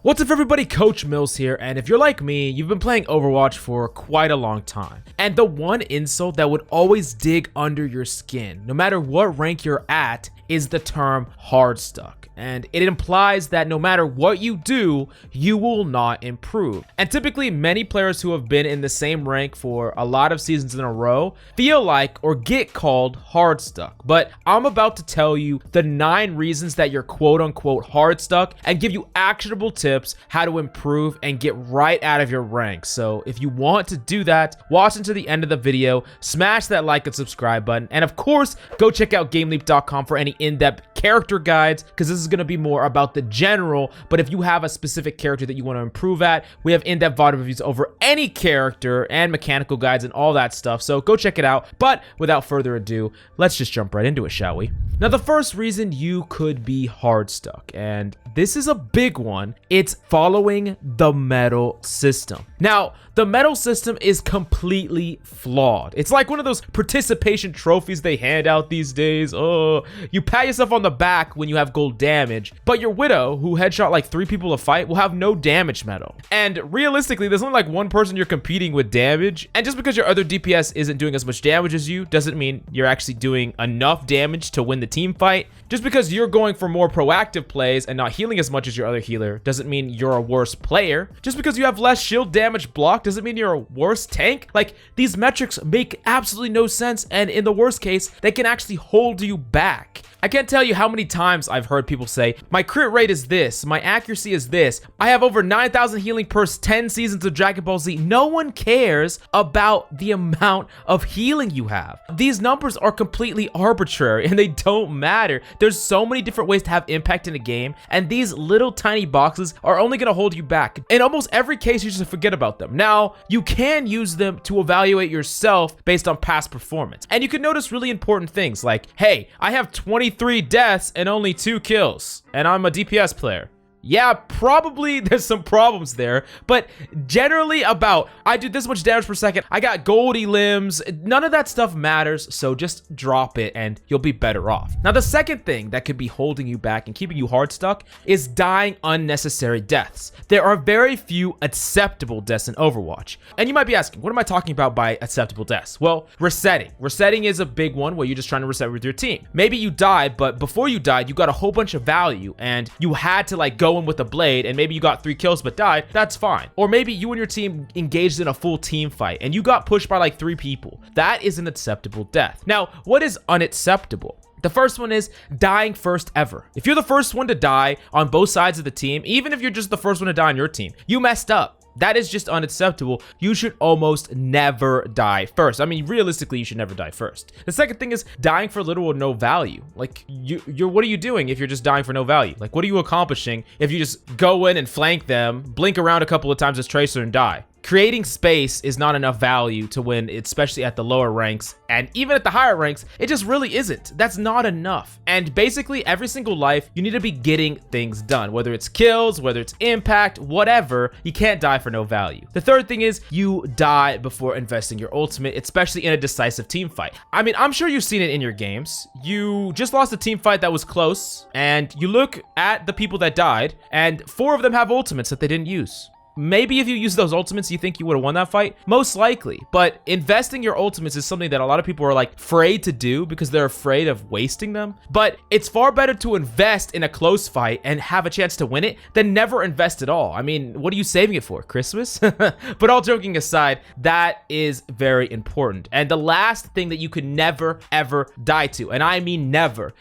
What's up everybody, Coach Mills here, and if you're like me, you've been playing Overwatch for quite a long time. And the one insult that would always dig under your skin, no matter what rank you're at, is the term Hardstuck. And it implies that no matter what you do, you will not improve. And typically, many players who have been in the same rank for a lot of seasons in a row feel like or get called Hardstuck. But I'm about to tell you the 9 reasons that you're quote-unquote Hardstuck and give you actionable tips how to improve and get right out of your ranks. So if you want to do that, watch until the end of the video, smash that like and subscribe button, and of course, go check out GameLeap.com for any in-depth character guides, because this is going to be more about the general. But if you have a specific character that you want to improve at, we have in-depth VOD reviews over any character and mechanical guides and all that stuff, so go check it out. But without further ado, let's just jump right into it, shall we? Now, the first reason you could be Hardstuck, and this is a big one, it's following the medal system. Now, the medal system is completely flawed. It's like one of those participation trophies they hand out these days. Oh, you pat yourself on the back when you have gold damage, but your Widow, who headshot like 3 people a fight, will have no damage medal. And realistically, there's only like one person you're competing with damage, and just because your other DPS isn't doing as much damage as you, doesn't mean you're actually doing enough damage to win the team fight. Just because you're going for more proactive plays and not healing as much as your other healer, doesn't mean you're a worse player. Just because you have less shield damage blocked, doesn't mean you're a worse tank. Like, these metrics make absolutely no sense, and in the worst case, they can actually hold you back. I can't tell you how many times I've heard people say, my crit rate is this, my accuracy is this, I have over 9,000 healing per 10 seasons of Dragon Ball Z. No one cares about the amount of healing you have. These numbers are completely arbitrary and they don't matter. There's so many different ways to have impact in a game, and these little tiny boxes are only going to hold you back. In almost every case, you just forget about them. Now, you can use them to evaluate yourself based on past performance. And you can notice really important things like, hey, I have 23 deaths and only 2 kills, and I'm a DPS player. Yeah, probably there's some problems there, but generally about, I do this much damage per second, I got goldy limbs, none of that stuff matters, so just drop it and you'll be better off. Now, the second thing that could be holding you back and keeping you Hardstuck is dying unnecessary deaths. There are very few acceptable deaths in Overwatch. And you might be asking, what am I talking about by acceptable deaths? Well, resetting. Resetting is a big one where you're just trying to reset with your team. Maybe you died, but before you died, you got a whole bunch of value and you had to like go in with a blade, and maybe you got 3 kills but died. That's fine. Or maybe you and your team engaged in a full team fight and you got pushed by like 3 people. That is an acceptable death. Now, what is unacceptable? The first one is dying first ever. If you're the first one to die on both sides of the team, even if you're just the first one to die on your team, you messed up. That is just unacceptable. You should almost never die first. I mean, realistically, you should never die first. The second thing is dying for little or no value. Like, what are you doing if you're just dying for no value? Like, what are you accomplishing if you just go in and flank them, blink around a couple of times as Tracer and die? Creating space is not enough value to win, especially at the lower ranks, and even at the higher ranks, it just really isn't. That's not enough. And basically, every single life, you need to be getting things done, whether it's kills, whether it's impact, whatever. You can't die for no value. The third thing is you die before investing your ultimate, especially in a decisive team fight. I mean, I'm sure you've seen it in your games. You just lost a team fight that was close, and you look at the people that died, and 4 of them have ultimates that they didn't use. Maybe if you use those ultimates, you think you would have won that fight? Most likely. But investing your ultimates is something that a lot of people are like afraid to do because they're afraid of wasting them. But it's far better to invest in a close fight and have a chance to win it than never invest at all. I mean, what are you saving it for? Christmas? But all joking aside, that is very important. And the last thing that you could never, ever die to, and I mean never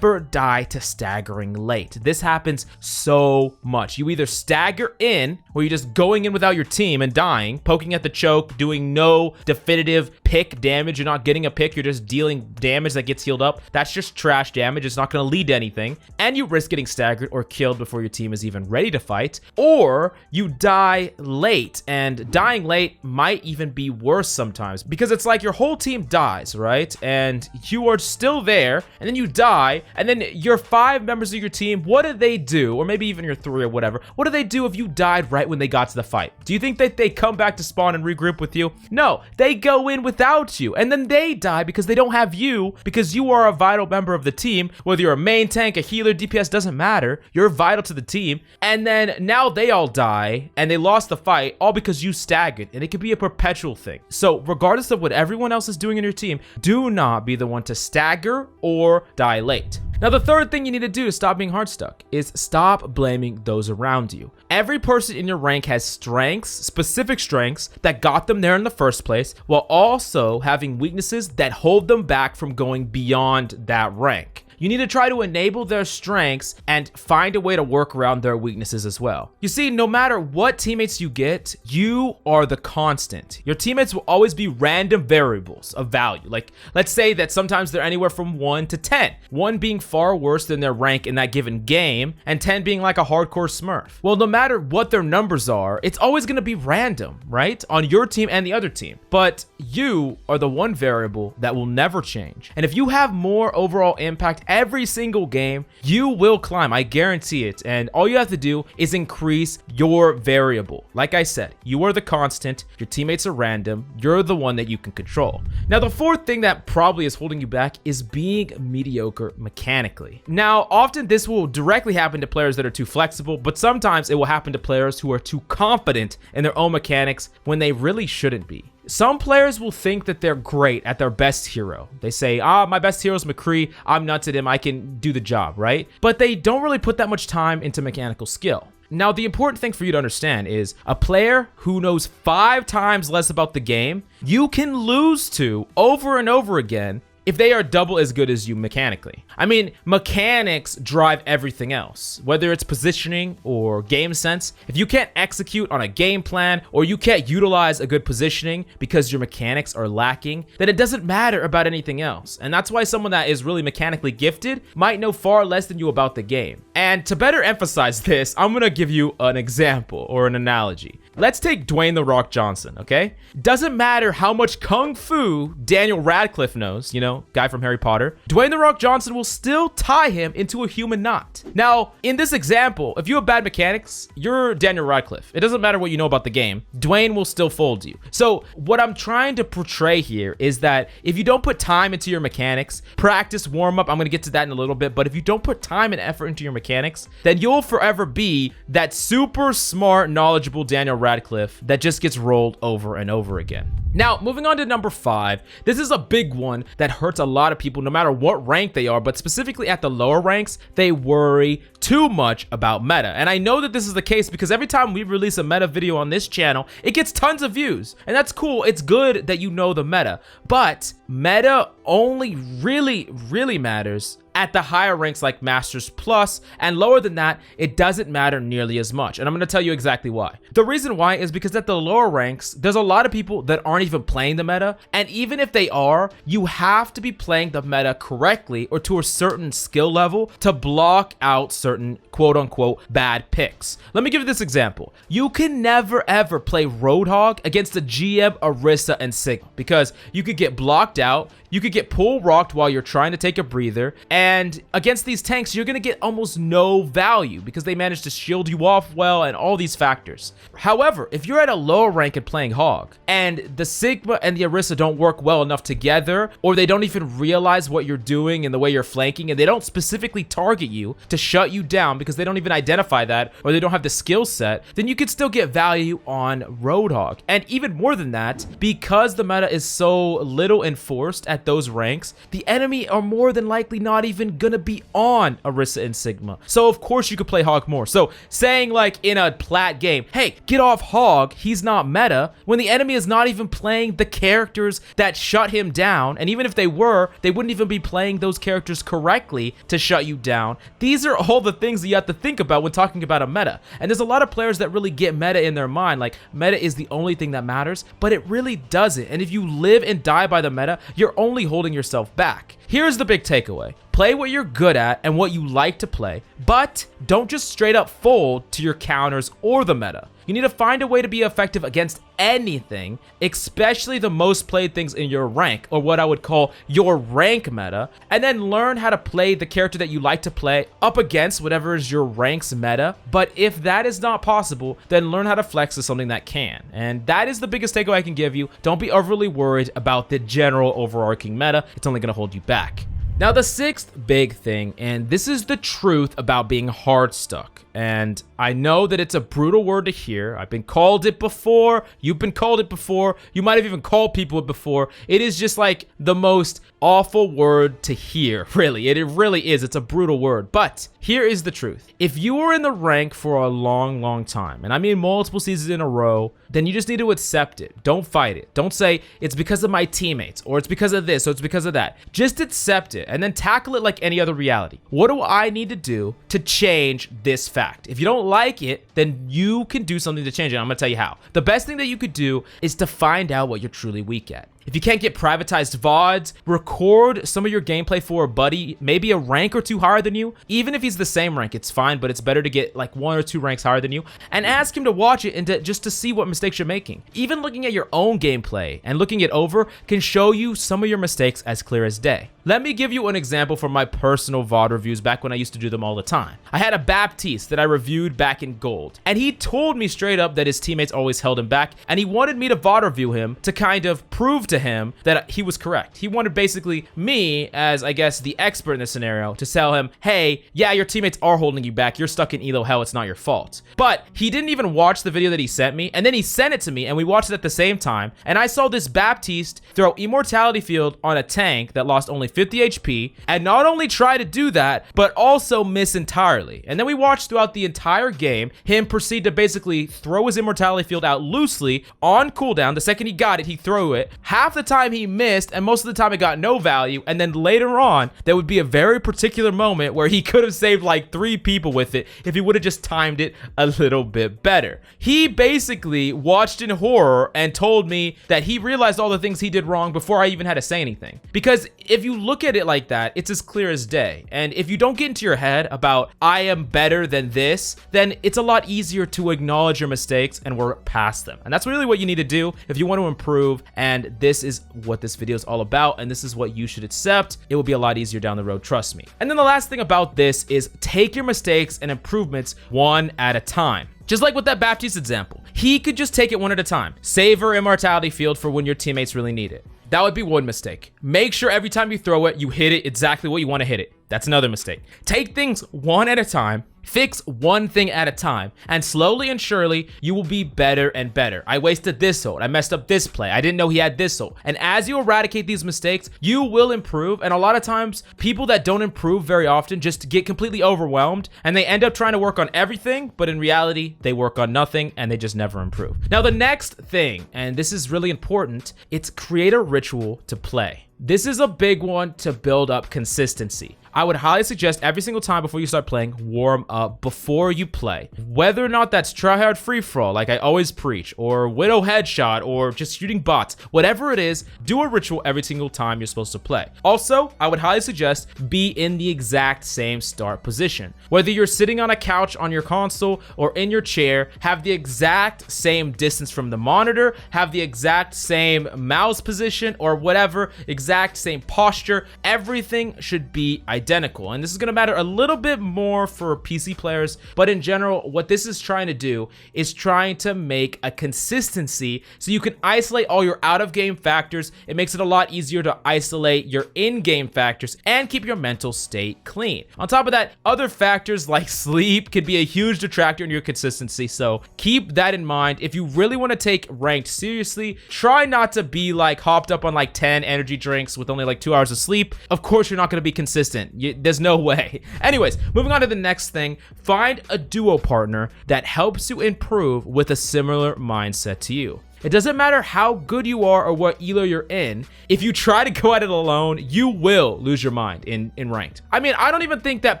die to staggering late. This happens so much. You either stagger in, where you just going in without your team and dying, poking at the choke, doing no definitive pick damage. You're not getting a pick, you're just dealing damage that gets healed up. That's just trash damage. It's not going to lead to anything. And you risk getting staggered or killed before your team is even ready to fight. Or you die late, and dying late might even be worse sometimes because it's like your whole team dies, right? And you are still there, and then you die, and then your 5 members of your team, what do they do? Or maybe even your 3 or whatever. What do they do if you died right when they got to the fight? Do you think that they come back to spawn and regroup with you? No, they go in without without you. And then they die because they don't have you, because you are a vital member of the team. Whether you're a main tank, a healer, DPS, doesn't matter. You're vital to the team. And then now they all die and they lost the fight all because you staggered. And it could be a perpetual thing. So regardless of what everyone else is doing in your team, do not be the one to stagger or die late. Now, the third thing you need to do to stop being Hardstuck is stop blaming those around you. Every person in your rank has strengths, specific strengths that got them there in the first place, while also having weaknesses that hold them back from going beyond that rank. You need to try to enable their strengths and find a way to work around their weaknesses as well. You see, no matter what teammates you get, you are the constant. Your teammates will always be random variables of value. Like, let's say that sometimes they're anywhere from 1 to 10. 1 being far worse than their rank in that given game, and 10 being like a hardcore smurf. Well, no matter what their numbers are, it's always going to be random, right? On your team and the other team. But you are the one variable that will never change. And if you have more overall impact every single game, you will climb. I guarantee it. And all you have to do is increase your variable. Like I said, you are the constant. Your teammates are random. You're the one that you can control. Now, the fourth thing that probably is holding you back is being mediocre mechanically. Now, often this will directly happen to players that are too flexible, but sometimes it will happen to players who are too confident in their own mechanics when they really shouldn't be. Some players will think that they're great at their best hero. They say, my best hero is McCree. I'm nuts at him. I can do the job, right? But they don't really put that much time into mechanical skill. Now, the important thing for you to understand is a player who knows 5 times less about the game, you can lose to over and over again if they are double as good as you mechanically. I mean, mechanics drive everything else, whether it's positioning or game sense. If you can't execute on a game plan or you can't utilize a good positioning because your mechanics are lacking, then it doesn't matter about anything else. And that's why someone that is really mechanically gifted might know far less than you about the game. And to better emphasize this, I'm gonna give you an example or an analogy. Let's take Dwayne "The Rock" Johnson, okay? Doesn't matter how much kung fu Daniel Radcliffe knows, you know, guy from Harry Potter, Dwayne "The Rock" Johnson will still tie him into a human knot. Now, in this example, if you have bad mechanics, you're Daniel Radcliffe. It doesn't matter what you know about the game, Dwayne will still fold you. So what I'm trying to portray here is that if you don't put time into your mechanics, practice, warm up, I'm gonna get to that in a little bit, but if you don't put time and effort into your mechanics, then you'll forever be that super smart, knowledgeable Daniel Radcliffe that just gets rolled over and over again. Now, moving on to number 5, this is a big one that hurts a lot of people no matter what rank they are, but specifically at the lower ranks, they worry too much about meta. And I know that this is the case because every time we release a meta video on this channel, it gets tons of views. And that's cool. It's good that you know the meta, but meta only really matters at the higher ranks like Masters Plus, and lower than that, it doesn't matter nearly as much. And I'm gonna tell you exactly why. The reason why is because at the lower ranks, there's a lot of people that aren't even playing the meta, and even if they are, you have to be playing the meta correctly or to a certain skill level to block out certain quote-unquote bad picks. Let me give you this example. You can never ever play Roadhog against a GM, Orisa, and Sigma because you could get blocked out, you could get pull rocked while you're trying to take a breather, and against these tanks, you're gonna get almost no value because they manage to shield you off well and all these factors. However, if you're at a lower rank and playing Hog, and the Sigma and the Orisa don't work well enough together, or they don't even realize what you're doing and the way you're flanking, and they don't specifically target you to shut you down because they don't even identify that, or they don't have the skill set, then you could still get value on Roadhog. And even more than that, because the meta is so little enforced at those ranks, the enemy are more than likely not even gonna be on Orisa and Sigma. So of course you could play Hog more. So saying like in a plat game, hey, get off Hog, he's not meta, when the enemy is not even playing the characters that shut him down, and even if they were, they wouldn't even be playing those characters correctly to shut you down. These are all the things that you have to think about when talking about a meta. And there's a lot of players that really get meta in their mind, like meta is the only thing that matters, but it really doesn't. And if you live and die by the meta, you're only holding yourself back. Here's the big takeaway. Play what you're good at and what you like to play, but don't just straight up fold to your counters or the meta. You need to find a way to be effective against anything, especially the most played things in your rank, or what I would call your rank meta, and then learn how to play the character that you like to play up against whatever is your rank's meta. But if that is not possible, then learn how to flex to something that can. And that is the biggest takeaway I can give you. Don't be overly worried about the general overarching meta. It's only going to hold you back. Now, the sixth big thing, and this is the truth about being hard stuck. And I know that it's a brutal word to hear. I've been called it before. You've been called it before. You might have even called people it before. It is just like the most awful word to hear, really. It really is. It's a brutal word. But here is the truth. If you were in the rank for a long time, and I mean multiple seasons in a row, then you just need to accept it. Don't fight it. Don't say it's because of my teammates, or it's because of this, or it's because of that. Just accept it and then tackle it like any other reality. What do I need to do to change this fact? If you don't like it, then you can do something to change it. I'm gonna tell you how. The best thing that you could do is to find out what you're truly weak at. If you can't get privatized VODs, record some of your gameplay for a buddy, maybe a rank or two higher than you. Even if he's the same rank, it's fine, but it's better to get like 1 or 2 ranks higher than you, and ask him to watch it and just to see what mistakes you're making. Even looking at your own gameplay and looking it over can show you some of your mistakes as clear as day. Let me give you an example from my personal VOD reviews back when I used to do them all the time. I had a Baptiste that I reviewed back in gold, and he told me straight up that his teammates always held him back, and he wanted me to VOD review him to kind of prove to him that he was correct. He wanted basically me, as I guess the expert in this scenario, to tell him, hey, yeah, your teammates are holding you back. You're stuck in elo hell. It's not your fault. But he didn't even watch the video that he sent me, and then he sent it to me, and we watched it at the same time, and I saw this Baptiste throw Immortality Field on a tank that lost only 50 HP, and not only try to do that, but also miss entirely. And then we watched throughout the entire game him proceed to basically throw his Immortality Field out loosely on cooldown. The second he got it, he threw it. Half the time he missed, and most of the time it got no value, and then later on there would be a very particular moment where he could have saved like 3 people with it if he would have just timed it a little bit better. He basically watched in horror and told me that he realized all the things he did wrong before I even had to say anything. Because if you look at it like that, it's as clear as day. And if you don't get into your head about I am better than this, then it's a lot easier to acknowledge your mistakes and work past them. And that's really what you need to do if you want to improve. And this is what this video is all about, and this is what you should accept. It will be a lot easier down the road, trust me. And then the last thing about this is take your mistakes and improvements one at a time. Just like with that Baptiste example, he could just take it one at a time. Savor Immortality Field for when your teammates really need it. That would be one mistake. Make sure every time you throw it, you hit it exactly what you want to hit it. That's another mistake. Take things one at a time, fix one thing at a time, and slowly and surely, you will be better and better. I wasted this ult. I messed up this play. I didn't know he had this ult. And as you eradicate these mistakes, you will improve. And a lot of times, people that don't improve very often just get completely overwhelmed, and they end up trying to work on everything, but in reality, they work on nothing, and they just never improve. Now, the next thing, and this is really important, it's create a ritual to play. This is a big one to build up consistency. I would highly suggest every single time before you start playing, warm up before you play. Whether or not that's tryhard free-for-all, like I always preach, or Widow headshot, or just shooting bots, whatever it is, do a ritual every single time you're supposed to play. Also, I would highly suggest be in the exact same start position. Whether you're sitting on a couch on your console or in your chair, have the exact same distance from the monitor, have the exact same mouse position, or whatever, exact same posture. Everything should be identical. And this is going to matter a little bit more for PC players, but in general, what this is trying to do is trying to make a consistency so you can isolate all your out-of-game factors. It makes it a lot easier to isolate your in-game factors and keep your mental state clean. On top of that, other factors like sleep can be a huge detractor in your consistency, so keep that in mind. If you really want to take ranked seriously, try not to be like hopped up on like 10 energy drinks with only like 2 hours of sleep. Of course, you're not going to be consistent. There's no way. Anyways, moving on to the next thing, find a duo partner that helps you improve with a similar mindset to you. It doesn't matter how good you are or what elo you're in. If you try to go at it alone, you will lose your mind in ranked. I mean, I don't even think that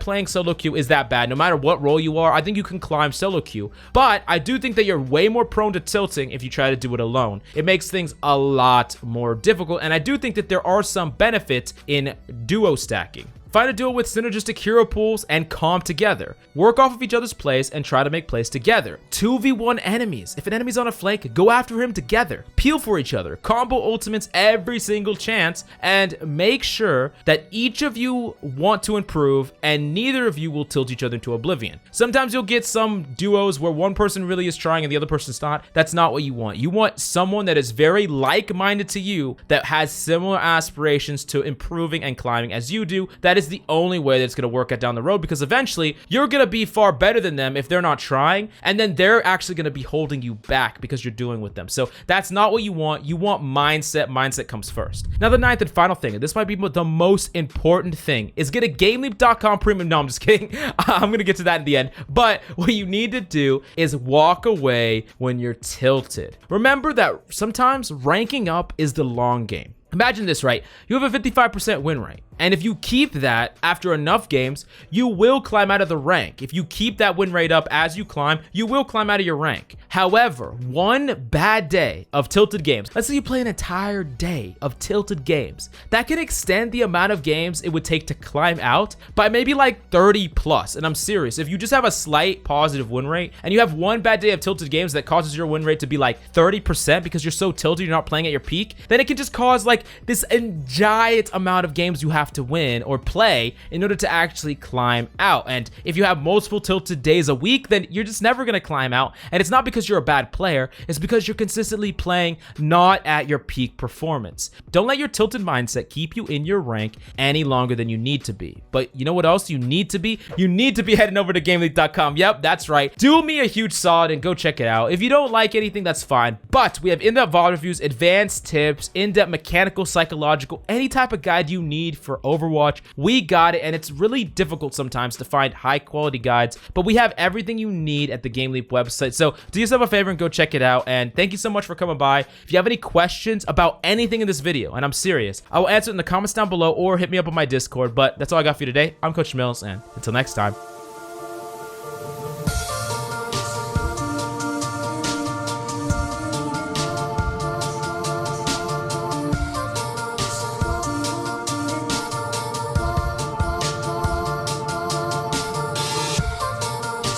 playing solo queue is that bad. No matter what role you are, I think you can climb solo queue. But I do think that you're way more prone to tilting if you try to do it alone. It makes things a lot more difficult. And I do think that there are some benefits in duo stacking. Find a duo with synergistic hero pools and comp together. Work off of each other's plays and try to make plays together. 2v1 enemies. If an enemy's on a flank, go after him together. Peel for each other. Combo ultimates every single chance, and make sure that each of you want to improve and neither of you will tilt each other into oblivion. Sometimes you'll get some duos where one person really is trying and the other person's not. That's not what you want. You want someone that is very like-minded to you, that has similar aspirations to improving and climbing as you do. That is the only way that's going to work out down the road, because eventually you're going to be far better than them if they're not trying, and then they're actually going to be holding you back because you're doing with them. So that's not what you want. You want mindset. Mindset comes first. Now, the ninth and final thing, and this might be the most important thing, is get a GameLeap.com premium. No, I'm just kidding. I'm going to get to that in the end. But what you need to do is walk away when you're tilted. Remember that sometimes ranking up is the long game. Imagine this, right? You have a 55% win rate. And if you keep that after enough games, you will climb out of the rank. If you keep that win rate up as you climb, you will climb out of your rank. However, one bad day of tilted games, let's say you play an entire day of tilted games, that can extend the amount of games it would take to climb out by maybe like 30 plus. And I'm serious, if you just have a slight positive win rate and you have one bad day of tilted games that causes your win rate to be like 30% because you're so tilted, you're not playing at your peak, then it can just cause like this giant amount of games you have to win or play in order to actually climb out. And if you have multiple tilted days a week, then you're just never going to climb out. And it's not because you're a bad player, it's because you're consistently playing not at your peak performance. Don't let your tilted mindset keep you in your rank any longer than you need to be. But you know what else you need to be? You need to be heading over to GameLeap.com. Yep, that's right. Do me a huge solid and go check it out. If you don't like anything, that's fine. But we have in-depth VOD reviews, advanced tips, in-depth mechanical, psychological, any type of guide you need for Overwatch. We got it, and it's really difficult sometimes to find high quality guides, but we have everything you need at the GameLeap website. So do yourself a favor and go check it out. And thank you so much for coming by. If you have any questions about anything in this video, and I'm serious, I will answer it in the comments down below or hit me up on my Discord. But that's all I got for you today. I'm Coach Mills, and until next time.